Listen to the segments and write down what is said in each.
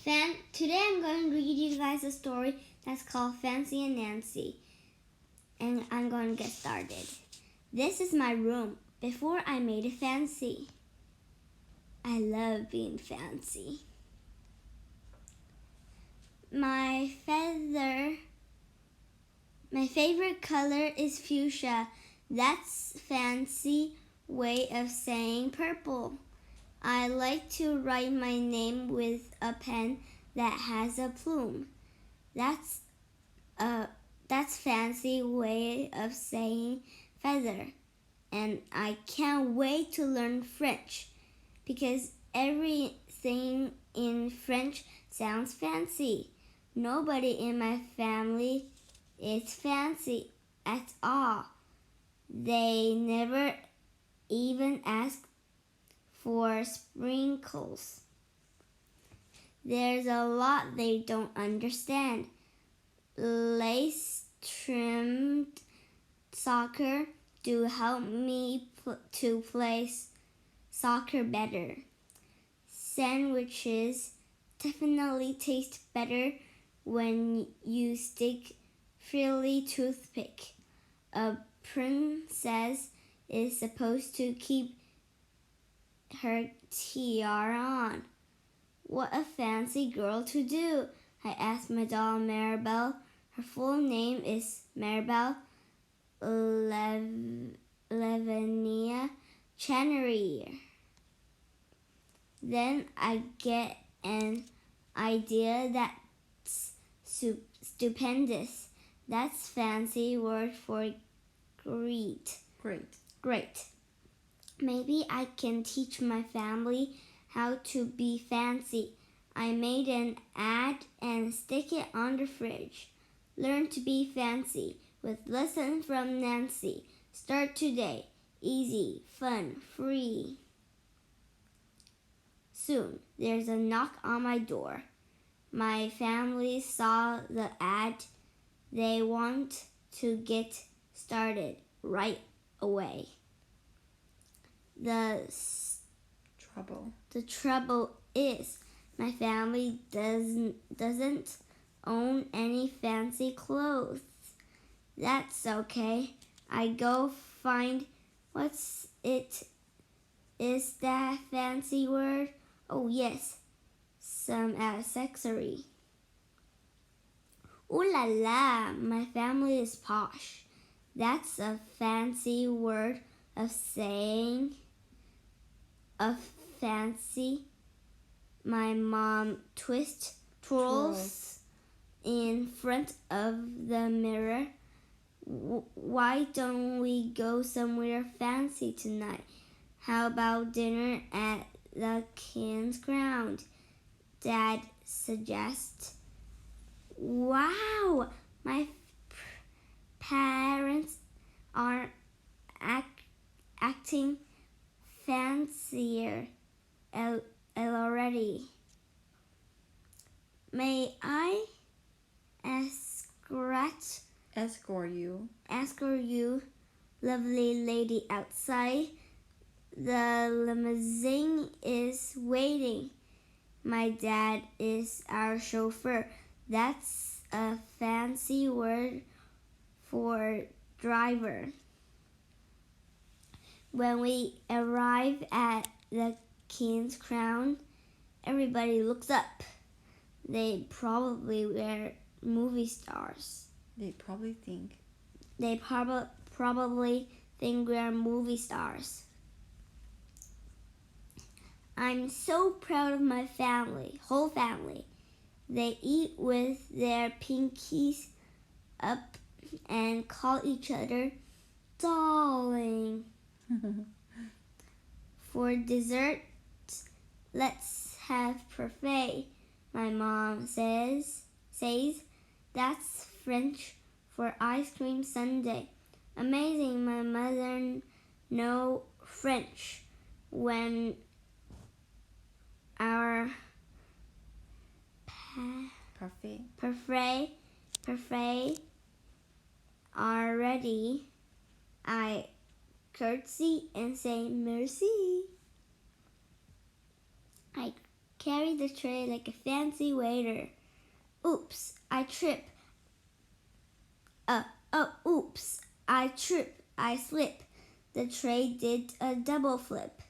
Today I'm going to read you guys a story that's called Fancy and Nancy. And I'm going to get started. This is my room before I made it fancy. I love being fancy. My favorite color is fuchsia. That's fancy way of saying purple. I like to write my name with a pen that has a plume. That's fancy way of saying feather. And I can't wait to learn French because everything in French sounds fancy. Nobody in my family is fancy at all. They never even ask for sprinkles. There's a lot they don't understand. Lace-trimmed soccer do help me to play soccer better. Sandwiches definitely taste better when you stick frilly toothpick. A princess is supposed to keep her tiara on. What a fancy girl to do, I asked my doll Maribel. Her full name is Maribel Lavinia Chanerier. Then I get an idea that's stupendous. That's fancy word for great. Maybe I can teach my family how to be fancy. I made an ad and stick it on the fridge. Learn to be fancy with Lesson from Nancy. Start today. Easy, fun, free. Soon, there's a knock on my door. My family saw the ad. They want to get started right away. The trouble is my family doesn't own any fancy clothes. That's okay. I go find what's it. Is that fancy word? Oh yes, some accessory. Ooh la la, my family is posh. That's a fancy word of saying fancy. My mom twirls in front of the mirror. Why don't we go somewhere fancy tonight? How about dinner at the King's Crown? Dad suggests. Wow, my parents are acting fancier already. May I escort you, lovely lady outside? The limousine is waiting. My dad is our chauffeur. That's a fancy word for driver. When we arrive at the King's Crown, everybody looks up. They probably were movie stars. They probably think we're movie stars. I'm so proud of my whole family. They eat with their pinkies up and call each other darling. For dessert, let's have parfait. My mom says that's French for ice cream sundae. Amazing, my mother knows French. When our parfait are ready, I curtsy and say merci. I carry the tray like a fancy waiter. Oops, I trip. Oops, I trip, I slip. The tray did a double flip.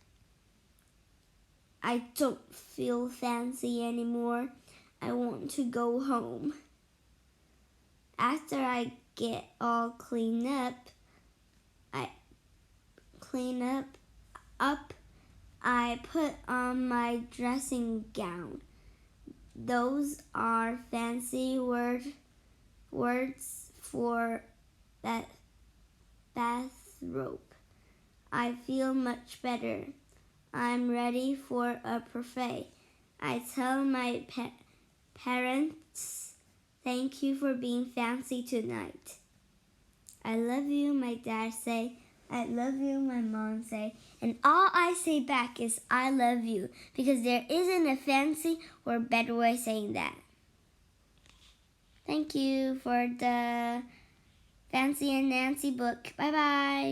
I don't feel fancy anymore. I want to go home. After I get all cleaned up, I put on my dressing gown. Those are fancy words for bathrobe. I feel much better. I'm ready for a buffet. I tell my parents, thank you for being fancy tonight. I love you, my dad say. I love you, my mom say. And all I say back is I love you, because there isn't a fancy or better way of saying that. Thank you for the Fancy and Nancy book. Bye-bye.